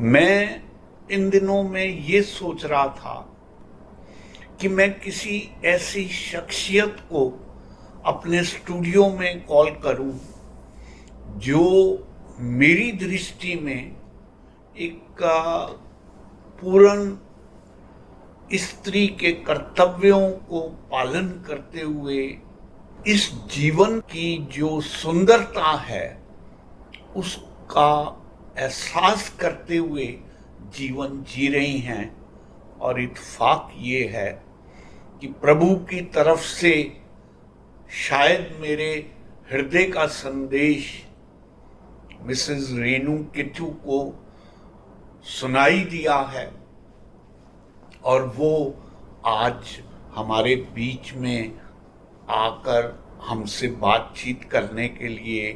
मैं इन दिनों में ये सोच रहा था कि मैं किसी ऐसी शख्सियत को अपने स्टूडियो में कॉल करूं जो मेरी दृष्टि में एक पूर्ण स्त्री के कर्तव्यों को पालन करते हुए इस जीवन की जो सुंदरता है उसका एहसास करते हुए जीवन जी रही हैं। और इत्फाक ये है कि प्रभु की तरफ से शायद मेरे हृदय का संदेश मिसेस रेनू किट्टू को सुनाई दिया है और वो आज हमारे बीच में आकर हमसे बातचीत करने के लिए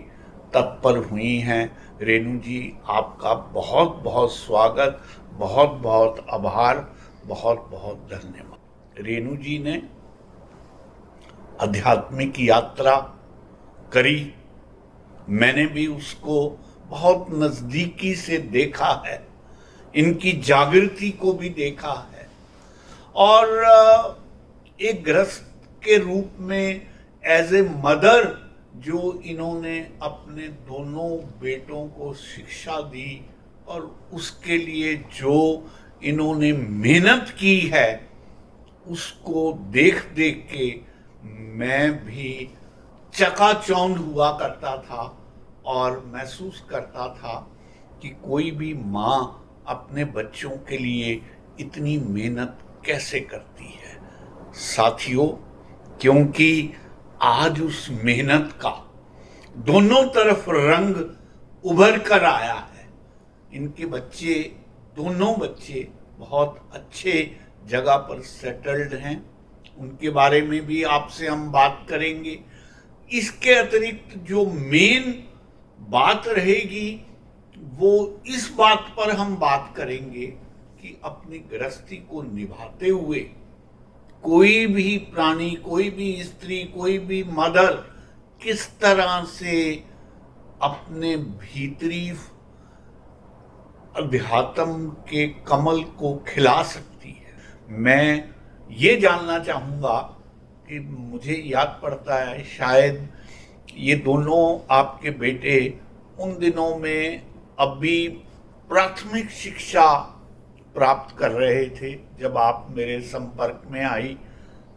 तत्पर हुई हैं। रेनू जी, आपका बहुत बहुत स्वागत, बहुत बहुत आभार, बहुत बहुत धन्यवाद। रेनू जी ने आध्यात्मिक यात्रा करी, मैंने भी उसको बहुत नज़दीकी से देखा है, इनकी जागृति को भी देखा है और एक गृहस्थ के रूप में एज ए मदर जो इन्होंने अपने दोनों बेटों को शिक्षा दी और उसके लिए जो इन्होंने मेहनत की है उसको देख देख के मैं भी चकाचौंध हुआ करता था और महसूस करता था कि कोई भी माँ अपने बच्चों के लिए इतनी मेहनत कैसे करती है। साथियों, क्योंकि आज उस मेहनत का दोनों तरफ रंग उभर कर आया है। इनके बच्चे, दोनों बच्चे बहुत अच्छे जगह पर सेटल्ड हैं, उनके बारे में भी आपसे हम बात करेंगे। इसके अतिरिक्त जो मेन बात रहेगी वो इस बात पर हम बात करेंगे कि अपनी गृहस्थी को निभाते हुए कोई भी प्राणी, कोई भी स्त्री, कोई भी मदर किस तरह से अपने भीतरी अध्यात्म के कमल को खिला सकती है। मैं ये जानना चाहूँगा कि मुझे याद पड़ता है शायद ये दोनों आपके बेटे उन दिनों में अभी प्राथमिक शिक्षा प्राप्त कर रहे थे जब आप मेरे संपर्क में आई।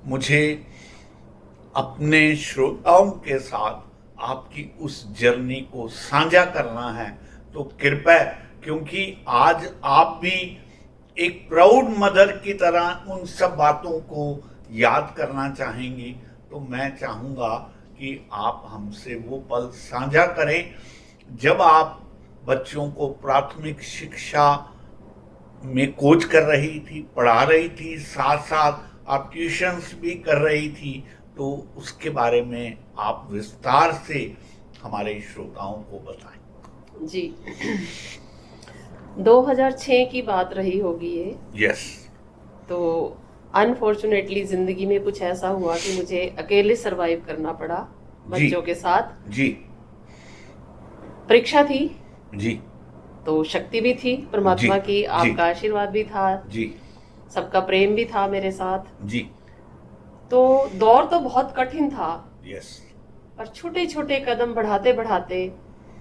मुझे अपने श्रोताओं के साथ आपकी उस जर्नी को साझा करना है, तो कृपया, क्योंकि आज आप भी एक प्राउड मदर की तरह उन सब बातों को याद करना चाहेंगी, तो मैं चाहूँगा कि आप हमसे वो पल साझा करें जब आप बच्चों को प्राथमिक शिक्षा में कोच कर रही थी, पढ़ा रही थी, साथ साथ आप ट्यूशन्स भी कर रही थी। तो उसके बारे में आप विस्तार से हमारे श्रोताओं को बताएं। जी 2006 की बात रही होगी ये। यस। तो अनफॉर्चुनेटली जिंदगी में कुछ ऐसा हुआ कि मुझे अकेले सरवाइव करना पड़ा बच्चों के साथ। जी। परीक्षा थी जी। तो शक्ति भी थी परमात्मा की, आपका आशीर्वाद भी था जी, सबका प्रेम भी था मेरे साथ जी। तो दौर तो बहुत कठिन था। यस। और छोटे छोटे कदम बढ़ाते बढ़ाते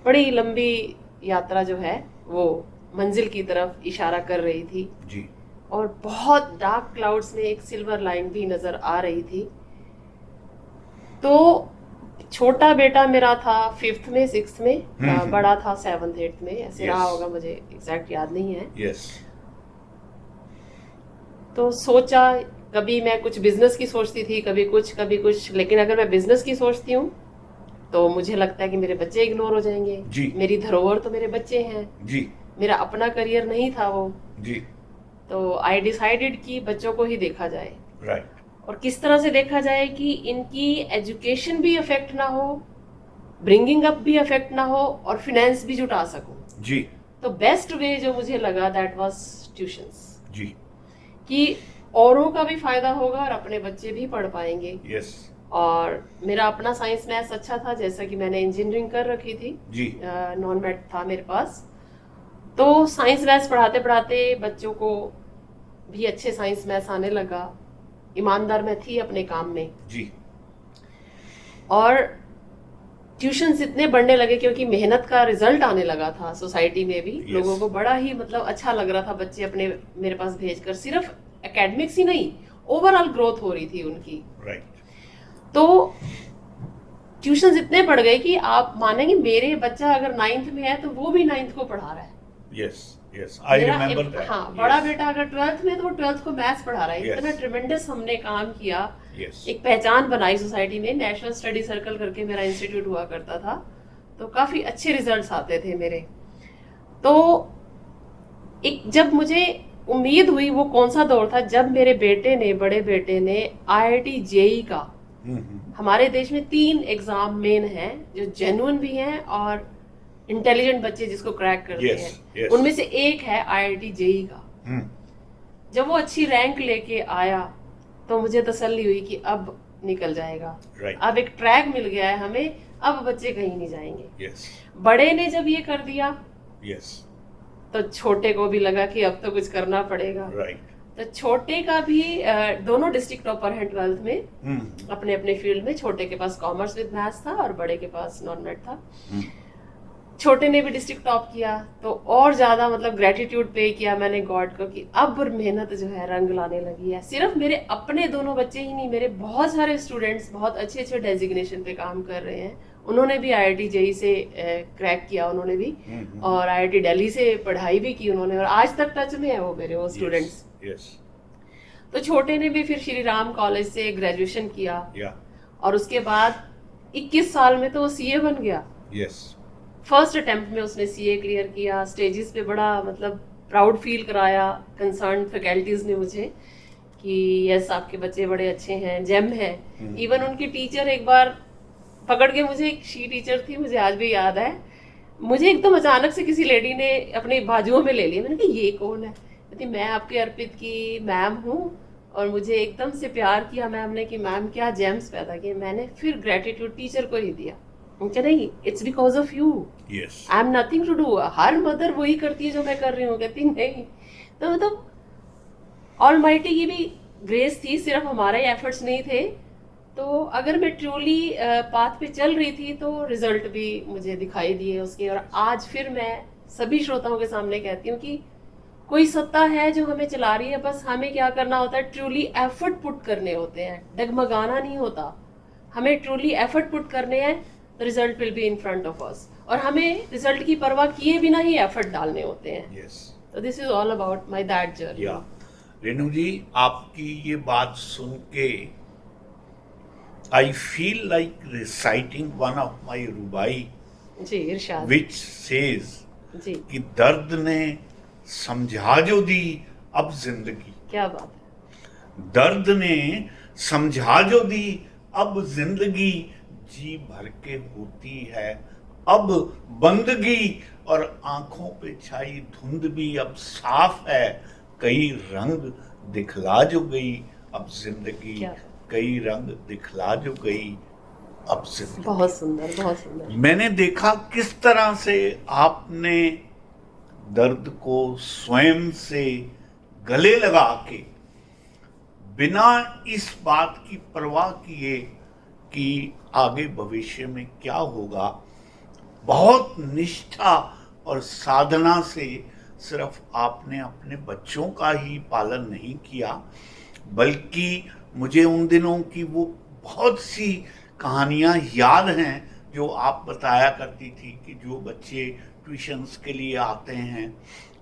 बड़ी लंबी यात्रा जो है वो मंजिल की तरफ इशारा कर रही थी जी। और बहुत डार्क क्लाउड्स में एक सिल्वर लाइन भी नजर आ रही थी। तो छोटा बेटा मेरा था 5th में, 6th में, बड़ा था 7th 8th में, ऐसे रहा होगा, मुझे एग्जैक्ट याद नहीं है। यस। तो सोचा, कभी मैं कुछ बिजनेस की सोचती थी, कभी कुछ, लेकिन अगर मैं बिजनेस की सोचती हूँ तो मुझे लगता है कि मेरे बच्चे इग्नोर हो जाएंगे। जी। मेरी धरोहर तो मेरे बच्चे हैं। जी। मेरा अपना करियर नहीं था वो। जी। तो आई डिसाइडेड कि बच्चों को ही देखा जाए। राइट। और किस तरह से देखा जाए कि इनकी एजुकेशन भी अफेक्ट ना हो, ब्रिंगिंग अप भी अफेक्ट ना हो और फिनेंस भी जुटा सकूं। जी। तो बेस्ट वे जो मुझे लगा दैट वाज ट्यूशंस। जी। कि औरों का भी फायदा होगा और अपने बच्चे भी पढ़ पाएंगे। यस। और मेरा अपना साइंस मैथ्स अच्छा था, जैसा कि मैंने इंजीनियरिंग कर रखी थी। जी। नॉन मैथ था मेरे पास। तो साइंस मैथ्स पढ़ाते पढ़ाते बच्चों को भी अच्छे साइंस मैथ्स आने लगा। ईमानदार मैं थी अपने काम में जी। और ट्यूशन्स इतने बढ़ने लगे क्योंकि मेहनत का रिजल्ट आने लगा था सोसाइटी में भी। Yes. लोगों को बड़ा ही मतलब अच्छा लग रहा था बच्चे अपने मेरे पास भेजकर। सिर्फ एकेडमिक्स ही नहीं, ओवरऑल ग्रोथ हो रही थी उनकी। राइट। तो ट्यूशन्स इतने बढ़ गए कि आप मानेंगे मेरे बच्चा अगर 9th में है तो वो भी 9th को पढ़ा रहा है। Yes yes, I remember that. हाँ, बड़ा बेटा अगर 12th में तो वो 12th को मैथ्स पढ़ा रहा है। Yes. इतना ट्रिमेंडस हमने काम किया। Yes. एक पहचान बनाई सोसाइटी में। नेशनल स्टडी सर्कल करके मेरा इंस्टीट्यूट हुआ करता था, तो काफी अच्छे रिजल्ट्स आते थे मेरे। तो एक जब मुझे उम्मीद हुई, वो कौन सा दौर था जब मेरे बेटे ने, बड़े बेटे ने IIT JEE का, हमारे देश में 3 एग्जाम मेन हैं जो जेन्युइन भी हैं और इंटेलिजेंट बच्चे जिसको क्रैक करते Yes, हैं। yes. उनमें से एक है IIT JEE का। जब वो अच्छी रैंक लेके आया तो मुझे तसल्ली हुई कि अब निकल जाएगा। Right. अब एक ट्रैक मिल गया है हमें, अब बच्चे कहीं नहीं जाएंगे। यस बड़े ने जब ये कर दिया यस, तो छोटे को भी लगा कि अब तो कुछ करना पड़ेगा। राइट। तो छोटे का भी दोनों डिस्ट्रिक्ट टॉपर हैं 12th में अपने अपने फील्ड में। छोटे के पास कॉमर्स विद मैथ्स था और बड़े के पास नॉन मैथ था। छोटे ने भी डिस्ट्रिक्ट टॉप किया, तो और ज्यादा मतलब ग्रेटिट्यूड पे किया मैंने गॉड को कि अब मेहनत जो है रंग लाने लगी है। सिर्फ मेरे अपने दोनों बच्चे ही नहीं, मेरे बहुत सारे स्टूडेंट्स बहुत अच्छे अच्छे डेजिग्नेशन पे काम कर रहे हैं। उन्होंने भी IIT JEE से क्रैक किया उन्होंने भी, और IIT दिल्ली से पढ़ाई भी की उन्होंने, और आज तक टच में है वो मेरे वो स्टूडेंट्स। यस। तो छोटे ने भी फिर श्री राम कॉलेज से ग्रेजुएशन किया, और उसके बाद 21 साल में तो वो CA बन गया। यस। फर्स्ट अटेम्प्ट में उसने CA क्लियर किया। स्टेजेस पे बड़ा मतलब प्राउड फील कराया कंसर्न फैकल्टीज ने मुझे कि यस आपके बच्चे बड़े अच्छे हैं, जेम हैं। इवन उनकी टीचर एक बार पकड़ के, मुझे एक शी टीचर थी, मुझे आज भी याद है, मुझे एकदम अचानक से किसी लेडी ने अपने बाजुओं में ले लिया। मैंने कहा ये कौन है? कहती मैं आपके अर्पित की मैम हूँ, और मुझे एकदम से प्यार किया मैम ने कि मैम क्या जेम्स पैदा किए। मैंने फिर ग्रेटिट्यूड टीचर को ही दिया। उनके नहीं, it's because of you, I am nothing to do. Her mother वही करती है जो मैं कर रही हूँ। कहती नहीं, तो मतलब ऑलमाइटी की भी ग्रेस थी, सिर्फ हमारे एफर्ट्स नहीं थे। तो अगर मैं ट्रूली पाथ पे चल रही थी तो रिजल्ट भी मुझे दिखाई दिए उसके। और आज फिर मैं सभी श्रोताओं के सामने कहती हूँ कि कोई सत्ता है जो हमें चला रही है, बस हमें क्या करना होता है, ट्रूली एफर्ट पुट करने होते हैं, डगमगाना नहीं होता। हमें ट्रूली एफर्ट पुट करने हैं, result will be in front of us, और हमें रिजल्ट की परवाह किए बिना ही एफर्ट डालने होते हैं। yes. तो this is all about my that journey. Renu ji, आपकी ये बात सुन के I feel like reciting one of my रुबाई जी, इरशाद, व्हिच सेज जी, कि दर्द ने समझा जो दी अब जिंदगी। क्या बात है। दर्द ने समझा जो दी अब जिंदगी, जी भर के होती है अब बंदगी, और आंखों पे छाई धुंध भी अब साफ है, कई रंग दिखला जो गई अब जिंदगी, कई रंग दिखला जो गई अब जिंदगी। बहुत सुंदर, बहुत सुंदर। मैंने देखा किस तरह से आपने दर्द को स्वयं से गले लगा के, बिना इस बात की परवाह किए कि आगे भविष्य में क्या होगा, बहुत निष्ठा और साधना से सिर्फ आपने अपने बच्चों का ही पालन नहीं किया, बल्कि मुझे उन दिनों की वो बहुत सी कहानियां याद हैं जो आप बताया करती थी कि जो बच्चे ट्यूशन्स के लिए आते हैं,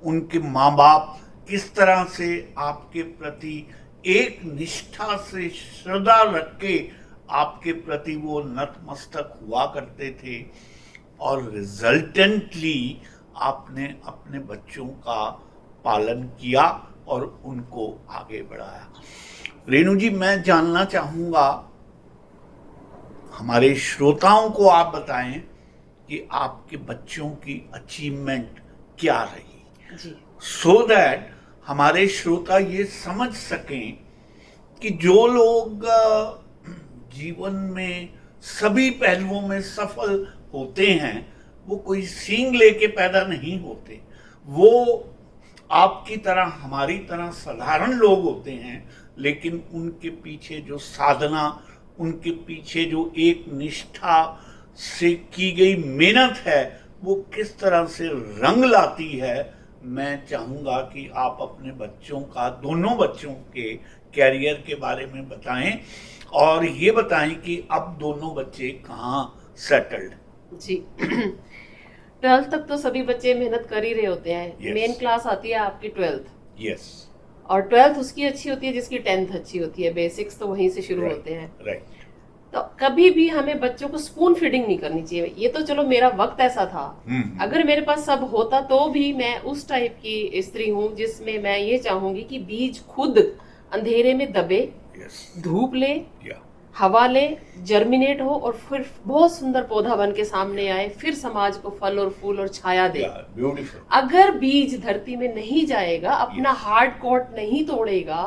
उनके माँ बाप किस तरह से आपके प्रति एक निष्ठा से श्रद्धा रख के आपके प्रति वो नतमस्तक हुआ करते थे, और रिजल्टेंटली आपने अपने बच्चों का पालन किया और उनको आगे बढ़ाया। रेणु जी, मैं जानना चाहूँगा, हमारे श्रोताओं को आप बताएं कि आपके बच्चों की अचीवमेंट क्या रही, सो दैट हमारे श्रोता ये समझ सकें कि जो लोग जीवन में सभी पहलुओं में सफल होते हैं, वो कोई सींग लेके पैदा नहीं होते। वो आपकी तरह हमारी तरह साधारण लोग होते हैं, लेकिन उनके पीछे जो साधना, उनके पीछे जो एक निष्ठा से की गई मेहनत है, वो किस तरह से रंग लाती है। मैं चाहूँगा कि आप अपने बच्चों का, दोनों बच्चों के कैरियर के बारे में बताएं और ये बताएं कि अब दोनों बच्चे कहाँ सेटल्ड। जी 12th तक तो सभी बच्चे मेहनत कर ही रहे होते हैं। Yes. मेन क्लास आती है आपकी 12th, यस, और 12th उसकी अच्छी होती है जिसकी 10th अच्छी होती है। बेसिक्स तो वहीं से शुरू होते हैं। राइट। तो कभी भी हमें बच्चों को स्पून फीडिंग नहीं करनी चाहिए। ये तो चलो मेरा वक्त ऐसा था, अगर मेरे पास सब होता तो भी मैं उस टाइप की स्त्री हूँ जिसमें मैं ये चाहूंगी कि बीज खुद अंधेरे में दबे, धूप ले, हवा ले, जर्मिनेट हो और फिर बहुत सुंदर पौधा बन के सामने आए, फिर समाज को फल और फूल और छाया दे। ब्यूटीफुल। अगर बीज धरती में नहीं जाएगा, अपना हार्ड कोट नहीं तोड़ेगा,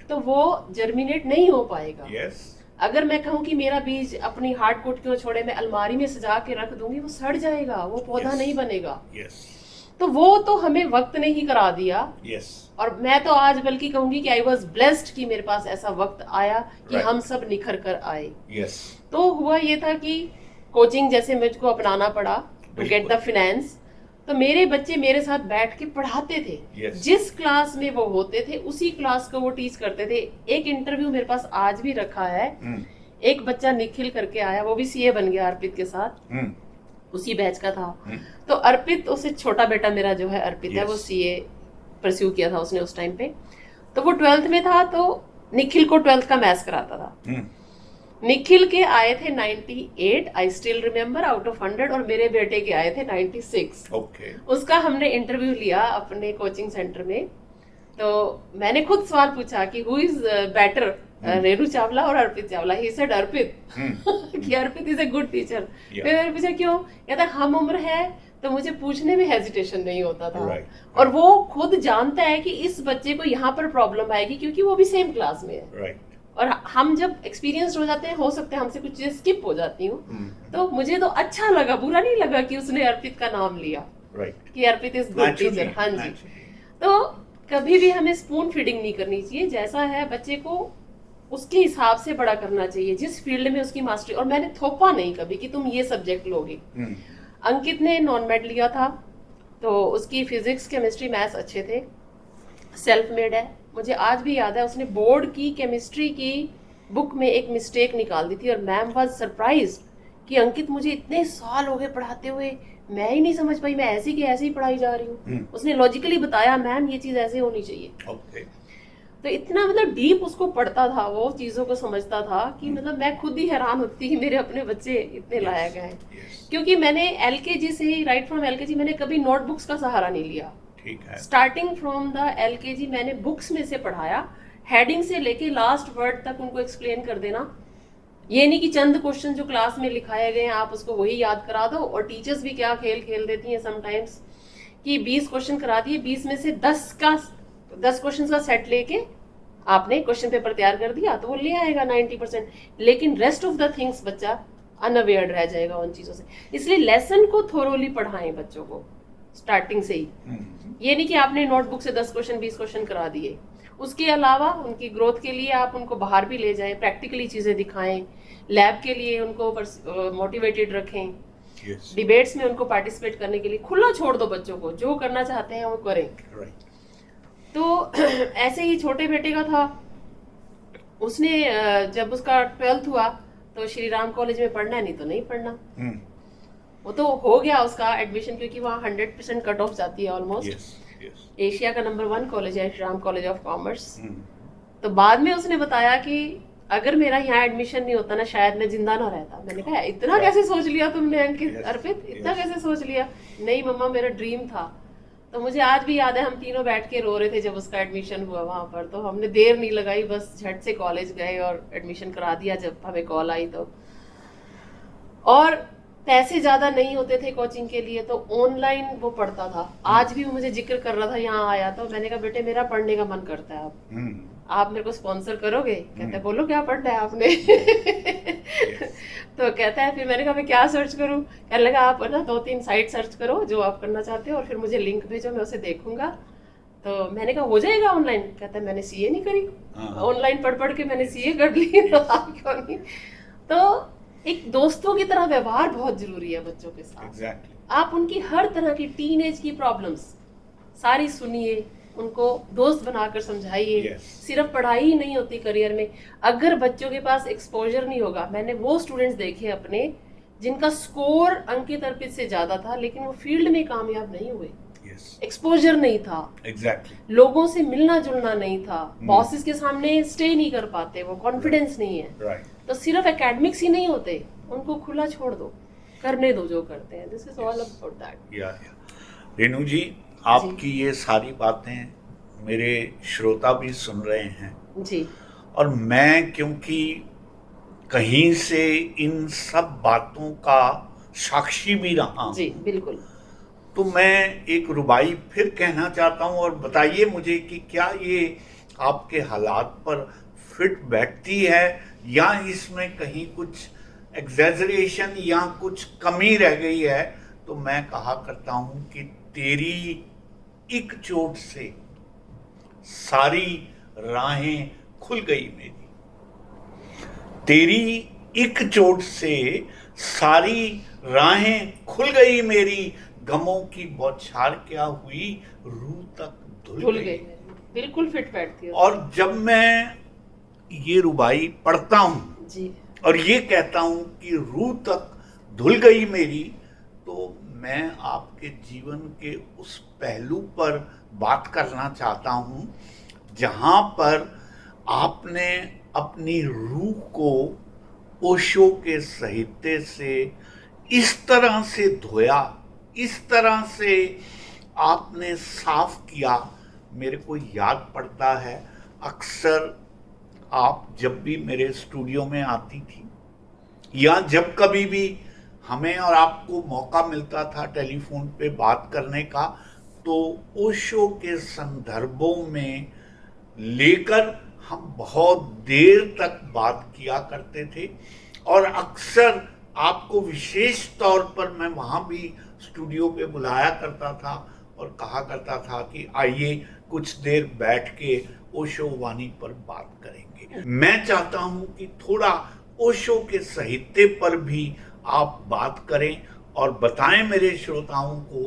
तो वो जर्मिनेट नहीं हो पाएगा। अगर मैं कहूँ कि मेरा बीज अपनी हार्ड कोट क्यों छोड़े, मैं अलमारी में सजा के रख दूंगी, वो सड़ जाएगा, वो पौधा नहीं बनेगा। तो वो तो हमें वक्त ने ही करा दिया। और मैं तो आज बल्कि कहूंगी कि आई वॉज ब्लेस्ड कि मेरे पास ऐसा वक्त आया कि हम सब निखर कर आए। तो हुआ ये था कि कोचिंग जैसे मुझको अपनाना पड़ा टू गेट द फाइनेंस। तो मेरे बच्चे मेरे साथ बैठ के पढ़ाते थे। जिस क्लास में वो होते थे उसी क्लास को वो टीच करते थे। एक इंटरव्यू मेरे पास आज भी रखा है। एक बच्चा निखिल करके आया, वो भी सीए बन गया अर्पित के साथ, उसी बैच का था। तो अर्पित, उसे छोटा बेटा मेरा जो है अर्पित है, वो सीए परस्यू किया था उसने उस टाइम पे। तो वो 12th में था, तो निखिल को 12th का मैथ्स कराता था। निखिल के आए थे 98, I still remember, out of 100, और मेरे बेटे के आए थे 96। उसका हमने इंटरव्यू लिया अपने कोचिंग सेंटर में। तो मैंने खुद सवाल पूछा कि who is better, Renu Chawla और अर्पित चावला। ही सेड अर्पित कि अर्पित इज ए गुड टीचर। फिर मैंने पूछा क्यों, कहता हम उम्र है तो मुझे पूछने में हेजिटेशन नहीं होता था। और वो खुद जानता है कि इस बच्चे को यहाँ पर प्रॉब्लम आएगी क्योंकि वो भी सेम क्लास में है। और हम जब एक्सपीरियंस हो जाते हैं, हो सकता है हमसे कुछ चीजें स्किप हो जाती हूँ। तो मुझे तो अच्छा लगा, बुरा नहीं लगा कि उसने अर्पित का नाम लिया, कि अर्पित इज गुड टीचर। हाँ जी। तो कभी भी हमें स्पून फीडिंग नहीं करनी चाहिए। जैसा है बच्चे को उसके हिसाब से बड़ा करना चाहिए, जिस फील्ड में उसकी मास्टरी। और मैंने थोपा नहीं कभी कि तुम ये सब्जेक्ट लोगे। अंकित ने नॉन मेड लिया था, तो उसकी फिजिक्स, केमिस्ट्री, मैथ्स अच्छे थे, सेल्फ मेड है। मुझे आज भी याद है उसने बोर्ड की केमिस्ट्री की बुक में एक मिस्टेक निकाल दी थी और मैम वाज सरप्राइज्ड कि अंकित मुझे इतने साल हो गए पढ़ाते हुए, मैं ही नहीं समझ पाई, मैं ऐसी की ऐसी ही पढ़ाई जा रही हूँ। उसने लॉजिकली बताया, मैम ये चीज ऐसे होनी चाहिए। तो इतना मतलब डीप उसको पढ़ता था, वो चीजों को समझता था कि मतलब मैं खुद ही हैरान होती थी कि मेरे अपने बच्चे इतने लायक हैं। क्योंकि मैंने एलकेजी से ही, राइट फ्रॉम एलकेजी, मैंने कभी नोटबुक्स का सहारा नहीं लिया। स्टार्टिंग फ्रॉम द एलकेजी मैंने बुक्स में से पढ़ाया, हेडिंग से लेके लास्ट वर्ड तक उनको एक्सप्लेन कर देना। ये नहीं कि चंद क्वेश्चन जो क्लास में लिखाए गए हैं आप उसको वही याद करा दो। और टीचर्स भी क्या खेल खेल देती हैं समटाइम्स कि 20 क्वेश्चन करा दिए, 20 में से 10 क्वेश्चन का सेट लेके आपने क्वेश्चन पेपर तैयार कर दिया तो वो ले आएगा 90%, लेकिन रेस्ट ऑफ द थिंग्स बच्चा अनअवेयर रह जाएगा उन चीजों से। इसलिए लेसन को थोरोली पढ़ाएं बच्चों को स्टार्टिंग से ही। ये नहीं कि आपने नोटबुक से 10 क्वेश्चन 20 क्वेश्चन करा दिए। उसके अलावा उनकी ग्रोथ के लिए आप उनको बाहर भी ले जाएं, प्रैक्टिकली चीजें दिखाएं, लैब के लिए उनको मोटिवेटेड रखें, डिबेट्स में उनको पार्टिसिपेट करने के लिए खुला छोड़ दो बच्चों को, जो करना चाहते हैं वो करें। तो ऐसे ही छोटे बेटे का था, उसने जब उसका 12th हुआ तो श्री राम कॉलेज में पढ़ना है, नहीं तो नहीं पढ़ना। वो तो हो गया उसका एडमिशन, क्योंकि वहाँ 100% कट ऑफ जाती है ऑलमोस्ट। एशिया का नंबर 1 कॉलेज है Shri Ram college of commerce. तो बाद में उसने बताया कि अगर मेरा यहाँ एडमिशन नहीं होता ना, शायद मैं जिंदा ना रहता। मैंने कहा इतना कैसे सोच लिया तुमने अंकित, अर्पित, इतना कैसे सोच लिया? नहीं मम्मा, मेरा ड्रीम था। तो मुझे आज भी याद है हम तीनों बैठ के रो रहे थे जब उसका एडमिशन हुआ वहां पर। तो हमने देर नहीं लगाई, बस झट से कॉलेज गए और एडमिशन करा दिया जब हमें कॉल आई तो। और पैसे ज्यादा नहीं होते थे कोचिंग के लिए, तो ऑनलाइन वो पढ़ता था। आज भी वो मुझे जिक्र कर रहा था यहाँ आया तो। मैंने कहा बेटे मेरा पढ़ने का मन करता है, आप मेरे को स्पॉन्सर करोगे? कहते बोलो क्या पढ़ना है आपने। तो कहता है, फिर मैंने कहा मैं क्या सर्च करूं? कहने लगा आप ना 2-3 साइट सर्च करो जो आप करना चाहते हो और फिर मुझे लिंक भेजो, मैं उसे देखूंगा। तो मैंने कहा हो जाएगा ऑनलाइन? कहता है मैंने सीए नहीं करी, ऑनलाइन पढ़ के मैंने सीए कर ली। आप क्यों नहीं? तो एक दोस्तों की तरह व्यवहार बहुत जरूरी है बच्चों के साथ। Exactly. आप उनकी हर तरह की टीनेज की प्रॉब्लम्स सारी सुनिए, उनको दोस्त बनाकर समझाइए। Yes. सिर्फ पढ़ाई ही नहीं होती करियर में, अगर बच्चों के पास एक्सपोजर नहीं होगा। मैंने वो स्टूडेंट्स देखे अपने जिनका स्कोर अंकित अर्पित से ज्यादा था लेकिन वो फील्ड में कामयाब नहीं हुए। Yes. एक्सपोजर नहीं था, Exactly. लोगों से मिलना जुलना नहीं था, बॉसेस के सामने स्टे नहीं कर पाते, वो कॉन्फिडेंस नहीं है। Right. तो सिर्फ एकेडमिक्स ही नहीं होते, उनको खुला छोड़ दो, करने दो जो करते हैं। This is all about that. या रेणु जी, आपकी ये सारी बातें मेरे श्रोता भी सुन रहे हैं जी। और मैं क्योंकि कहीं से इन सब बातों का साक्षी भी रहा हूं, जी बिल्कुल। तो मैं एक रुबाई फिर कहना चाहता हूं और बताइए मुझे कि क्या ये आपके हालात पर फिट बैठती है या इसमें कहीं कुछ एग्जैजरेशन या कुछ कमी रह गई है। तो मैं कहा करता हूं कि तेरी एक चोट से सारी राहें खुल गई मेरी, तेरी एक चोट से सारी राहें खुल गई मेरी, गमों की बौछार क्या हुई, रूह तक धुल गई। बिल्कुल फिट बैठती है। और जब मैं ये रुबाई पढ़ता हूँ जी, और ये कहता हूँ कि रूह तक धुल गई मेरी, तो मैं आपके जीवन के उस पहलू पर बात करना चाहता हूँ जहाँ पर आपने अपनी रूह को ओशो के साहित्य से इस तरह से धोया, इस तरह से आपने साफ किया। मेरे को याद पड़ता है अक्सर आप जब भी मेरे स्टूडियो में आती थी या जब कभी भी हमें और आपको मौका मिलता था टेलीफोन पे बात करने का, तो ओशो के संदर्भों में लेकर हम बहुत देर तक बात किया करते थे और अक्सर आपको विशेष तौर पर मैं वहाँ भी स्टूडियो पे बुलाया करता था और कहा करता था कि आइए कुछ देर बैठ के ओशो वाणी पर बात करेंगे। मैं चाहता हूँ कि थोड़ा ओशो के साहित्य पर भी आप बात करें और बताएं मेरे श्रोताओं को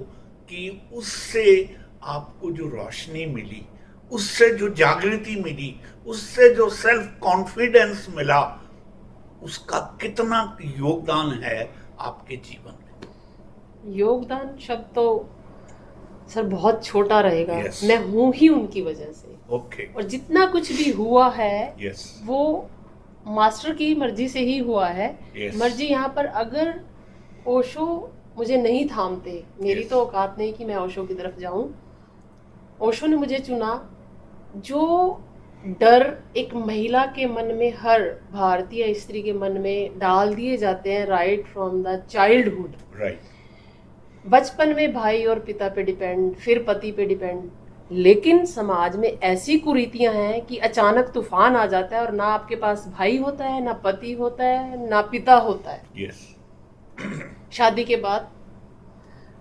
कि उससे आपको जो रोशनी मिली, उससे जो जागृति मिली, उससे जो सेल्फ कॉन्फिडेंस मिला, उसका कितना योगदान है आपके जीवन में। योगदान शब्द तो सर बहुत छोटा रहेगा। Yes. मैं हूँ ही उनकी वजह से। ओके। और जितना कुछ भी हुआ है Yes. वो मास्टर की मर्जी से ही हुआ है। Yes. मर्जी यहाँ पर अगर ओशो मुझे नहीं थामते, मेरी Yes. तो औकात नहीं कि मैं ओशो की तरफ जाऊं। ओशो ने मुझे चुना। जो डर एक महिला के मन में, हर भारतीय स्त्री के मन में डाल दिए जाते हैं right from the childhood, right, बचपन में भाई और पिता पे डिपेंड, फिर पति पे डिपेंड, लेकिन समाज में ऐसी कुरीतियां हैं कि अचानक तूफान आ जाता है और ना आपके पास भाई होता है, ना पति होता है, ना पिता होता है। यस। शादी के बाद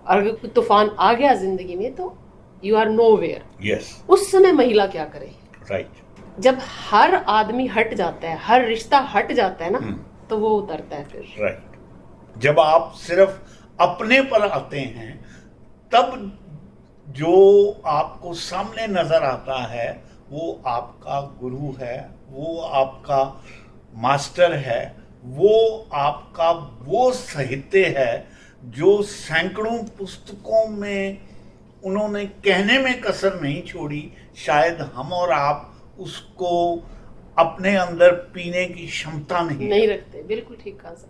अगर कोई तूफान आ गया जिंदगी में तो यू आर नोवेयर। यस। उस समय महिला क्या करे? राइट। जब हर आदमी हट जाता है, हर रिश्ता हट जाता है ना, तो वो उतरता है फिर। राइट। जब आप सिर्फ अपने पर आते हैं तब जो आपको सामने नजर आता है वो आपका गुरु है, वो आपका मास्टर है, वो आपका वो साहित्य है जो सैकड़ों पुस्तकों में उन्होंने कहने में कसर नहीं छोड़ी। शायद हम और आप उसको अपने अंदर पीने की क्षमता नहीं रखते। बिल्कुल ठीक कहा सर।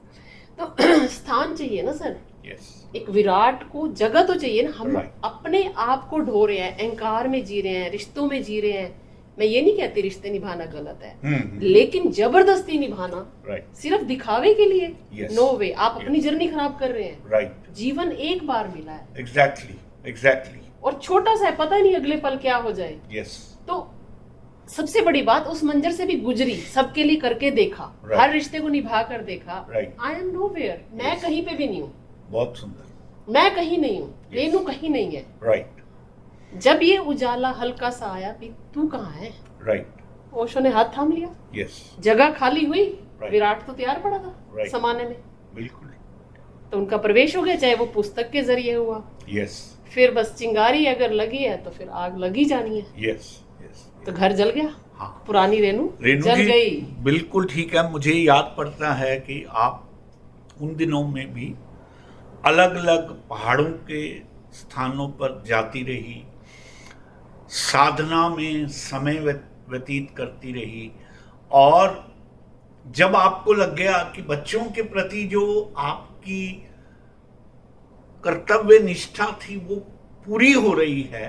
तो स्थान चाहिए ना सर। यस। एक विराट को जगह तो चाहिए ना। हम Right. अपने आप को ढो रहे हैं, अहंकार में जी रहे हैं, रिश्तों में जी रहे हैं। मैं ये नहीं कहती रिश्ते निभाना गलत है, लेकिन जबरदस्ती निभाना, राइट, सिर्फ दिखावे के लिए, Yes. नो वे। आप अपनी जर्नी खराब कर रहे हैं। राइट, जीवन एक बार मिला है। Exactly, exactly. और छोटा सा है, पता ही नहीं अगले पल क्या हो जाए। यस। तो सबसे बड़ी बात, उस मंजर से भी गुजरी, सबके लिए करके देखा, Right. हर रिश्ते को निभा कर देखा। Right. आई एम नोवेयर, मैं Yes. कहीं पे भी नहीं हूँ, बहुत सुंदर। मैं कहीं नहीं हूँ, Yes. रेनू कहीं नहीं है। राइट जब ये उजाला हल्का सा आया भी, तू कहाँ है? राइट ओशो ने हाथ थाम लिया, यस जगह खाली हुई, Right. विराट तो तैयार पड़ा था Right. समाने में, बिल्कुल तो उनका प्रवेश हो गया, चाहे वो पुस्तक के जरिए हुआ। यस फिर बस चिंगारी अगर लगी है तो फिर आग लगी जानी है, यस यस तो घर जल गया, हाँ पुरानी रेनू रेणु जल जी गई। बिल्कुल ठीक है। मुझे याद पड़ता है कि आप उन दिनों में भी अलग अलग पहाड़ों के स्थानों पर जाती रही, साधना में समय व्यतीत करती रही, और जब आपको लग गया कि बच्चों के प्रति जो आपकी कर्तव्य निष्ठा थी वो पूरी हो रही है,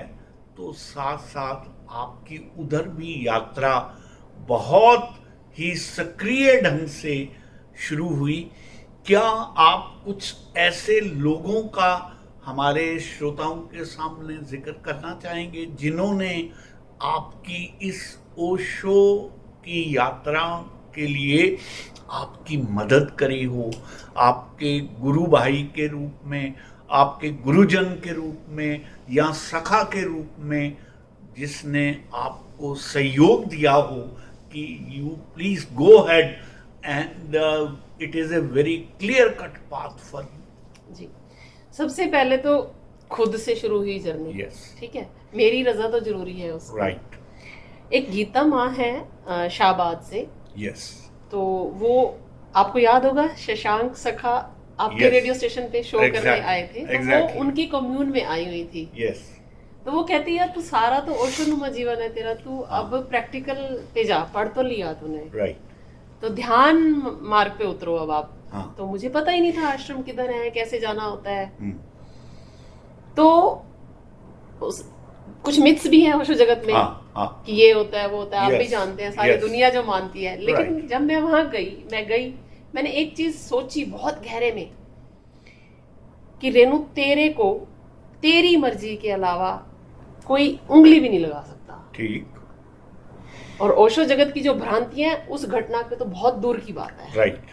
तो साथ साथ आपकी उधर भी यात्रा बहुत ही सक्रिय ढंग से शुरू हुई। क्या आप कुछ ऐसे लोगों का हमारे श्रोताओं के सामने जिक्र करना चाहेंगे जिन्होंने आपकी इस ओशो की यात्रा के लिए आपकी मदद करी हो, आपके गुरु भाई के रूप में, आपके गुरुजन के रूप में, या सखा के रूप में, जिसने आपको सहयोग दिया हो कि you please go ahead and it is a very clear cut path for you? जी, सबसे पहले तो खुद से शुरू हुई जर्नी। Yes. ठीक है, मेरी रजा तो जरूरी है उसमें। राइट एक गीता माँ है शाहबाद से, यस तो वो आपको याद होगा, शशांक सखा आपके Yes. रेडियो स्टेशन पे शो करने Exactly. आए थे, तो Exactly. वो उनकी कम्यून में आई हुई थी। यस तो वो कहती है, यार तू सारा तो ओशोनुमा जीवन है तेरा, तू अब प्रैक्टिकल पे जा, पढ़ तो लिया तूने, राइट तो ध्यान मार्ग पे उतरो अब आप। हाँ। तो मुझे पता ही नहीं था आश्रम किधर है, कैसे जाना होता है। हम्म, तो कुछ मिथ्स भी हैं ओशो जगत में, हाँ हाँ कि ये होता है वो होता है, आप भी Yes. जानते हैं, सारी Yes. दुनिया जो मानती है। लेकिन Right. जब मैं वहां गई, मैंने एक चीज सोची बहुत गहरे में, कि रेणु तेरे को तेरी मर्जी के अलावा कोई उंगली भी नहीं लगा सकता। ठीक और ओशो जगत की जो भ्रांतियां हैं, उस घटना के तो बहुत दूर की बात है, राइट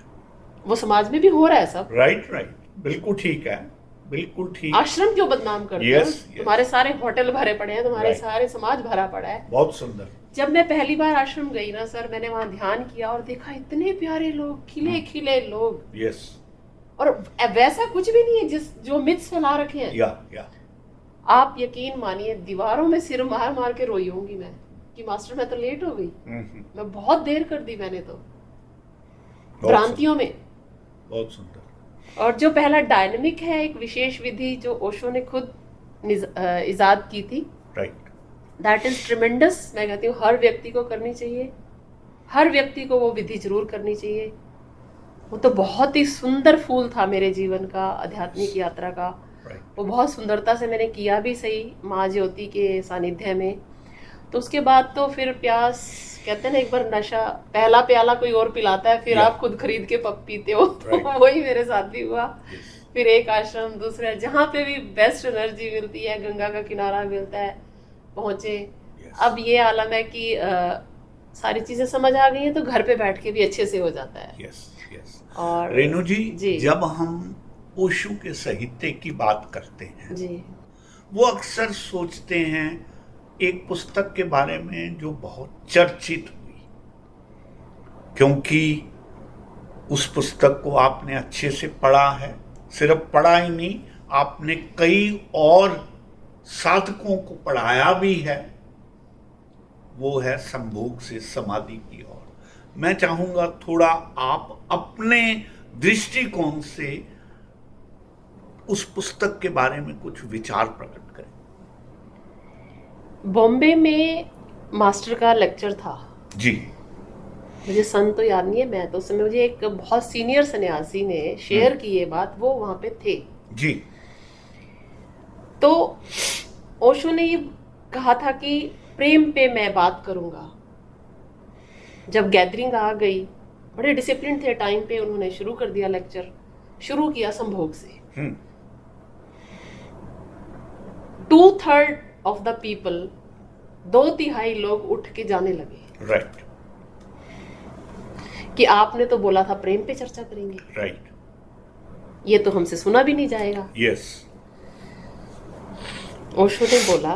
वो समाज में भी हो रहा है सब। राइट राइट बिल्कुल ठीक है, बिल्कुल ठीक। आश्रम क्यों बदनाम करते Yes, हो? yes. तुम्हारे सारे होटल भरे पड़े हैं, तुम्हारे Right. सारे समाज भरा पड़ा है। बहुत सुंदर। जब मैं पहली बार आश्रम गई ना सर, मैंने वहां ध्यान किया और देखा इतने प्यारे लोग, खिले खिले लोग, यस और वैसा कुछ भी नहीं है जो मिथ्स फैला रखे हैं। या आप यकीन मानिए, दीवारों में सिर मार मार के रोई होंगी मैं, कि मास्टर मैं तो लेट हो गई, मैं बहुत देर कर दी मैंने तो भ्रांतियों में। बहुत सुंदर। और जो पहला डायनेमिक है, एक विशेष विधि जो ओशो ने खुद इजाद की थी, राइट दैट इज ट्रिमेंडस। मैं कहती हूँ हर व्यक्ति को करनी चाहिए, हर व्यक्ति को वो विधि जरूर करनी चाहिए। वो तो बहुत ही सुंदर फूल था मेरे जीवन का, आध्यात्मिक यात्रा का। राइट वो बहुत सुंदरता से मैंने किया भी सही, माँ ज्योति के सानिध्य में। तो उसके बाद तो फिर प्यास, कहते हैं ना, एक बार नशा, पहला प्याला कोई और पिलाता है, फिर Yeah. आप खुद खरीद के पप पीते हो। तो Right. वही मेरे साथ भी हुआ। Yes. फिर एक आश्रम, दूसरा, जहाँ पे भी बेस्ट एनर्जी मिलती है, गंगा का किनारा मिलता है, पहुंचे। Yes. अब ये आलम है कि सारी चीजें समझ आ गई हैं, तो घर पे बैठ के भी अच्छे से हो जाता है। Yes yes. और रेणु जी, जी जब हम ओशो के साहित्य की बात करते हैं, जी वो अक्सर सोचते हैं एक पुस्तक के बारे में जो बहुत चर्चित हुई, क्योंकि उस पुस्तक को आपने अच्छे से पढ़ा है, सिर्फ पढ़ा ही नहीं, आपने कई और साधकों को पढ़ाया भी है। वो है संभोग से समाधि की ओर। मैं चाहूंगा थोड़ा आप अपने दृष्टिकोण से उस पुस्तक के बारे में कुछ विचार प्रकट करें। बॉम्बे में मास्टर का लेक्चर था जी मुझे सन तो याद नहीं है, मैं तो उस समय, मुझे एक बहुत सीनियर सन्यासी ने शेयर की ये बात, वो वहां पे थे। जी तो ओशो ने ये कहा था कि प्रेम पे मैं बात करूंगा। जब गैदरिंग आ गई, बड़े डिसिप्लिन थे टाइम पे, उन्होंने शुरू कर दिया लेक्चर, शुरू किया संभोग से। 2/3 ऑफ द पीपल 2/3 लोग उठ के जाने लगे राइट कि आपने तो बोला था प्रेम पे चर्चा करेंगे, राइट ये तो हमसे सुना भी नहीं जाएगा। यस ओशो ने बोला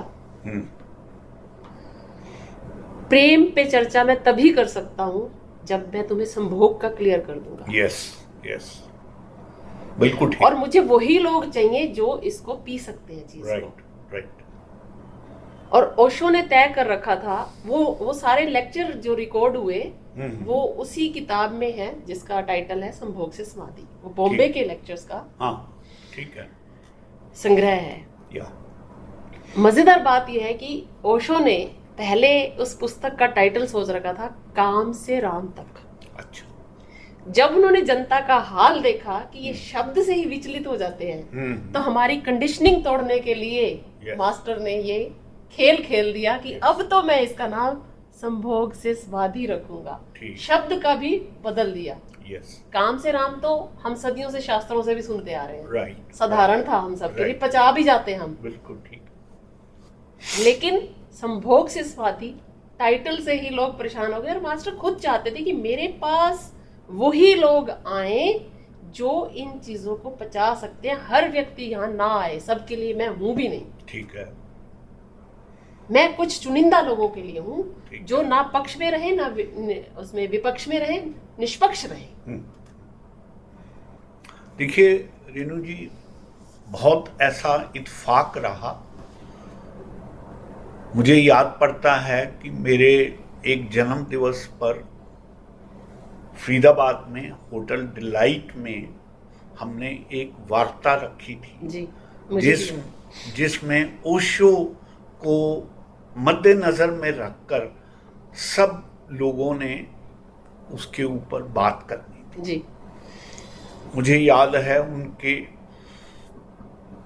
प्रेम पे चर्चा मैं तभी कर सकता हूं जब मैं तुम्हें संभोग का क्लियर कर दूंगा। यस यस बिल्कुल ठीक। और मुझे वही लोग चाहिए जो इसको पी सकते हैं चीज को। राइट राइट और ओशो ने तय कर रखा था, वो सारे लेक्चर जो रिकॉर्ड हुए वो उसी किताब में है जिसका टाइटल है संभोग से समाधि। वो बॉम्बे के लेक्चर्स का हाँ ठीक है संग्रह है। या मजेदार बात यह है कि ओशो ने पहले उस पुस्तक का टाइटल सोच रखा था काम से राम तक। अच्छा जब उन्होंने जनता का हाल देखा कि ये शब्द से ही विचलित हो जाते हैं तो हमारी कंडीशनिंग तोड़ने के लिए मास्टर ने ये खेल खेल दिया कि अब तो मैं इसका नाम संभोग से समाधि रखूंगा। शब्द का भी बदल दिया। काम से राम तो हम सदियों से शास्त्रों से भी सुनते आ रहे हैं, राइट साधारण था हम सबके लिए, पचा भी जाते हैं हम, बिल्कुल ठीक। लेकिन संभोग से समाधि टाइटल से ही लोग परेशान हो गए और मास्टर खुद चाहते थे कि मेरे पास वही लोग आए जो इन चीजों को पचा सकते हैं। हर व्यक्ति यहाँ ना आए, सबके लिए मैं हूं भी नहीं, ठीक है। मैं कुछ चुनिंदा लोगों के लिए हूँ जो ना पक्ष में रहे ना उसमें विपक्ष में रहे, निष्पक्ष रहे। देखिए रेणु जी, बहुत ऐसा इत्फाक रहा। मुझे याद पड़ता है कि मेरे एक जन्म दिवस पर फरीदाबाद में होटल डिलाइट में हमने एक वार्ता रखी थी जी, जिसमें ओशो को मद्देनजर में रखकर सब लोगों ने उसके ऊपर बात करनी थी। जी। मुझे याद है उनके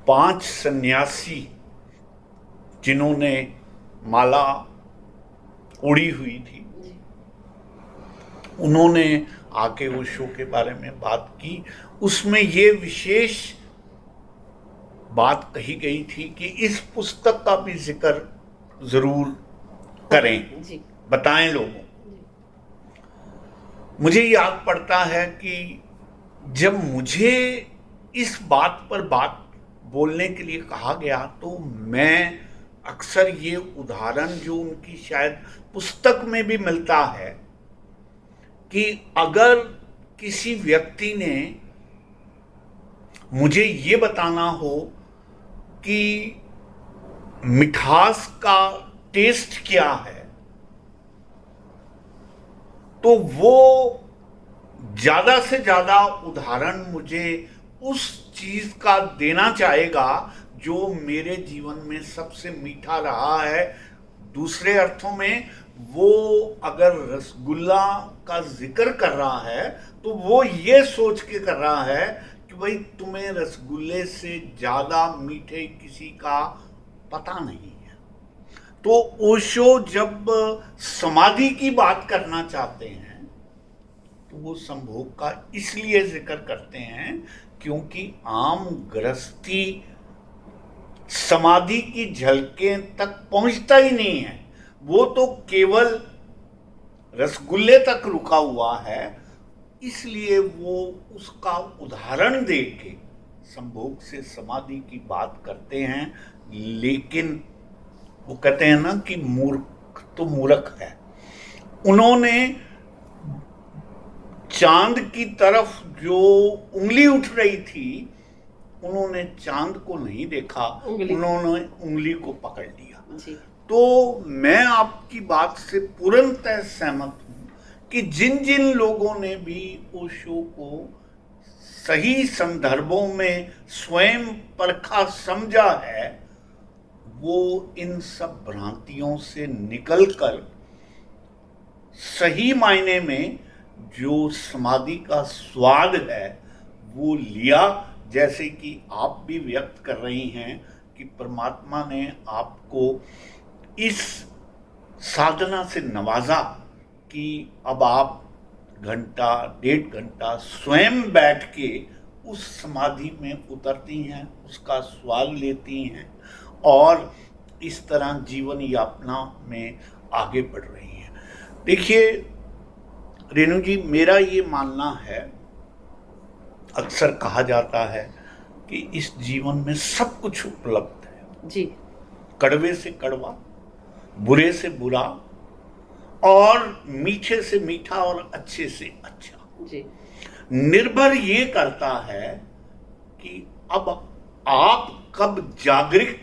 5 सन्यासी जिन्होंने माला ओढ़ी हुई थी, उन्होंने आके ओशो के बारे में बात की। उसमें ये विशेष बात कही गई थी कि इस पुस्तक का भी जिक्र जरूर करें, बताएं लोगों। मुझे याद पड़ता है कि जब मुझे इस बात पर बात बोलने के लिए कहा गया तो मैं अक्सर ये उदाहरण जो उनकी शायद पुस्तक में भी मिलता है कि अगर किसी व्यक्ति ने मुझे ये बताना हो कि मिठास का टेस्ट क्या है, तो वो ज्यादा से ज्यादा उदाहरण मुझे उस चीज का देना चाहेगा जो मेरे जीवन में सबसे मीठा रहा है। दूसरे अर्थों में वो अगर रसगुल्ला का जिक्र कर रहा है तो वो ये सोच के कर रहा है कि भाई तुम्हें रसगुल्ले से ज्यादा मीठे किसी का पता नहीं है। तो ओशो जब समाधि की बात करना चाहते हैं तो वो संभोग का इसलिए जिक्र करते हैं क्योंकि आम गृहस्थी समाधि की झलकें तक पहुंचता ही नहीं है, वो तो केवल रसगुल्ले तक रुका हुआ है। इसलिए वो उसका उदाहरण देके संभोग से समाधि की बात करते हैं। लेकिन वो कहते हैं ना कि मूर्ख तो मूर्ख है। उन्होंने चांद की तरफ जो उंगली उठ रही थी, उन्होंने चांद को नहीं देखा, उन्होंने उंगली को पकड़ लिया। तो मैं आपकी बात से पूर्णतः सहमत हूं कि जिन जिन लोगों ने भी ओशो को सही संदर्भों में स्वयं परखा समझा है, वो इन सब भ्रांतियों से निकलकर सही मायने में जो समाधि का स्वाद है वो लिया। जैसे कि आप भी व्यक्त कर रही हैं कि परमात्मा ने आपको इस साधना से नवाजा कि अब आप घंटा 1.5 घंटा स्वयं बैठ के उस समाधि में उतरती हैं, उसका स्वाद लेती हैं और इस तरह जीवन यापना में आगे बढ़ रही हैं। देखिए रेणु जी, मेरा ये मानना है, अक्सर कहा जाता है कि इस जीवन में सब कुछ उपलब्ध है जी। कड़वे से कड़वा, बुरे से बुरा, और मीठे से मीठा और अच्छे से अच्छा जी। निर्भर ये करता है कि अब आप कब जागृत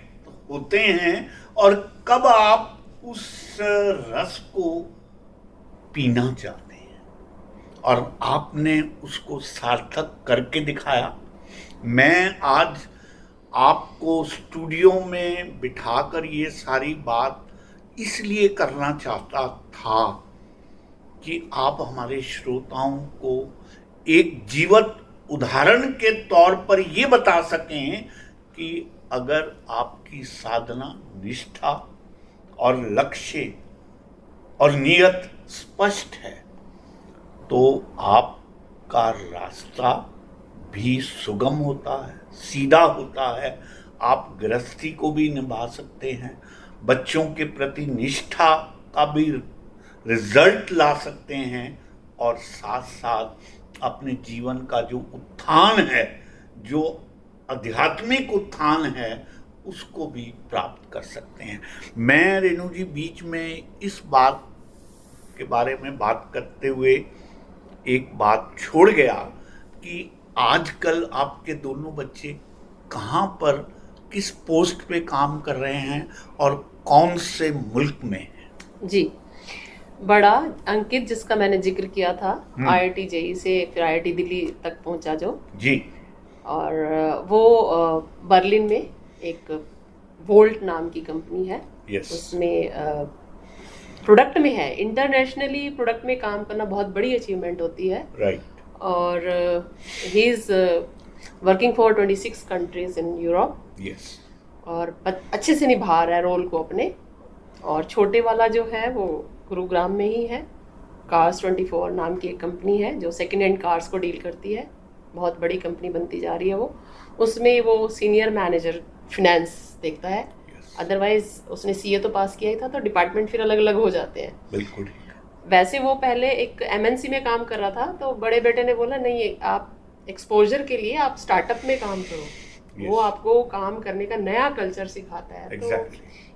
होते हैं और कब आप उस रस को पीना चाहते हैं, और आपने उसको सार्थक करके दिखाया। मैं आज आपको स्टूडियो में बिठाकर ये सारी बात इसलिए करना चाहता था कि आप हमारे श्रोताओं को एक जीवंत उदाहरण के तौर पर ये बता सकें कि अगर आपकी साधना, निष्ठा और लक्ष्य और नियत स्पष्ट है तो आपका रास्ता भी सुगम होता है, सीधा होता है। आप गृहस्थी को भी निभा सकते हैं, बच्चों के प्रति निष्ठा का भी रिजल्ट ला सकते हैं, और साथ साथ अपने जीवन का जो उत्थान है, जो आध्यात्मिक उत्थान है, उसको भी प्राप्त कर सकते हैं। मैं रेणु जी बीच में इस बात के बारे में बात करते हुए एक बात छोड़ गया कि आजकल आपके दोनों बच्चे कहाँ पर, किस पोस्ट पे काम कर रहे हैं और कौन से मुल्क में हैं? जी, बड़ा अंकित, जिसका मैंने जिक्र किया था, IIT जेई से फिर IIT दिल्ली तक पहुंचा जो जी, और वो बर्लिन में एक वोल्ट नाम की कंपनी है। यस। उसमें प्रोडक्ट में है। इंटरनेशनली प्रोडक्ट में काम करना बहुत बड़ी अचीवमेंट होती है। राइट। और he is working for 26 countries in Europe. Yes. और अच्छे से निभा रहा है रोल को अपने। और छोटे वाला जो है वो गुरुग्राम में ही है। कार्स 24 नाम की एक कंपनी है जो सेकेंड हैंड कार्स को डील करती है। बहुत बड़ी कंपनी बनती जा रही है वो। उसमें वो सीनियर मैनेजर फिनेंस देखता है। अदरवाइज उसने सीए तो पास किया ही था, तो डिपार्टमेंट फिर अलग अलग हो जाते हैं। बिल्कुल। वैसे वो पहले एक MNC में काम कर रहा था, तो बड़े बेटे ने बोला नहीं, आप एक्सपोजर के लिए आप स्टार्टअप में काम करो। yes. वो आपको काम करने का नया कल्चर सिखाता है। exactly. तो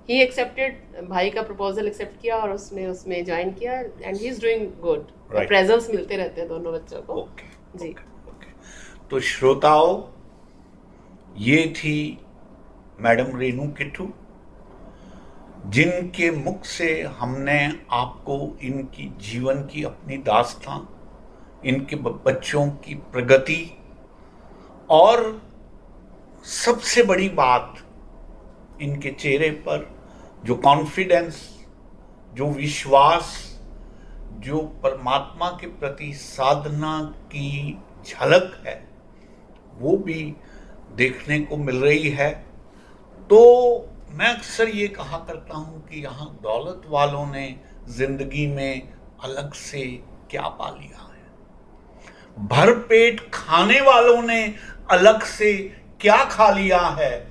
ही एक्सेप्टेड, भाई का प्रपोजल एक्सेप्ट किया और उसने उसमें ज्वाइन किया and he is doing good. Appraisals मिलते रहते हैं दोनों बच्चों को। जी। तो श्रोताओं, ये थी मैडम रेणु किट्टू, जिनके मुख से हमने आपको इनकी जीवन की अपनी दास्तां, इनके बच्चों की प्रगति और सबसे बड़ी बात, इनके चेहरे पर जो कॉन्फिडेंस, जो विश्वास, जो परमात्मा के प्रति साधना की झलक है, वो भी देखने को मिल रही है। तो मैं अक्सर ये कहा करता हूँ कि यहाँ दौलत वालों ने जिंदगी में अलग से क्या पा लिया है, भरपेट खाने वालों ने अलग से क्या खा लिया है।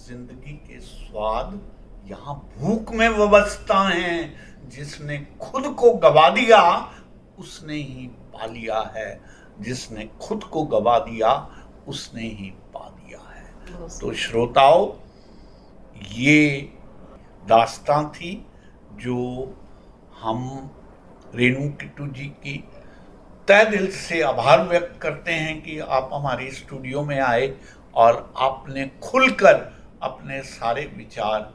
जिंदगी के स्वाद यहाँ भूख में व्यवस्था हैं। जिसने खुद को गवा दिया उसने ही पा लिया है, जिसने खुद को गवा दिया उसने ही पा दिया है। तो श्रोताओं, ये दास्तां थी जो हम रेणु किट्टू जी की तहे दिल से आभार व्यक्त करते हैं कि आप हमारे स्टूडियो में आए और आपने खुलकर अपने सारे विचार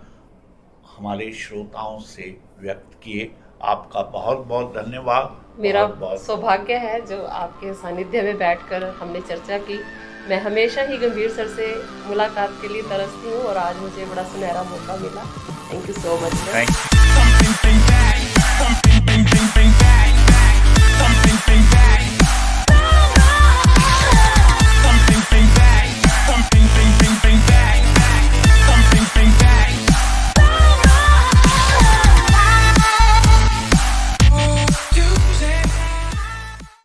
हमारे श्रोताओं से व्यक्त किए। आपका बहुत बहुत धन्यवाद। मेरा सौभाग्य है जो आपके सानिध्य में बैठकर हमने चर्चा की। मैं हमेशा ही गंभीर सर से मुलाकात के लिए तरसती हूँ और आज मुझे बड़ा सुनहरा मौका मिला। Thank you so much sir. Thank you.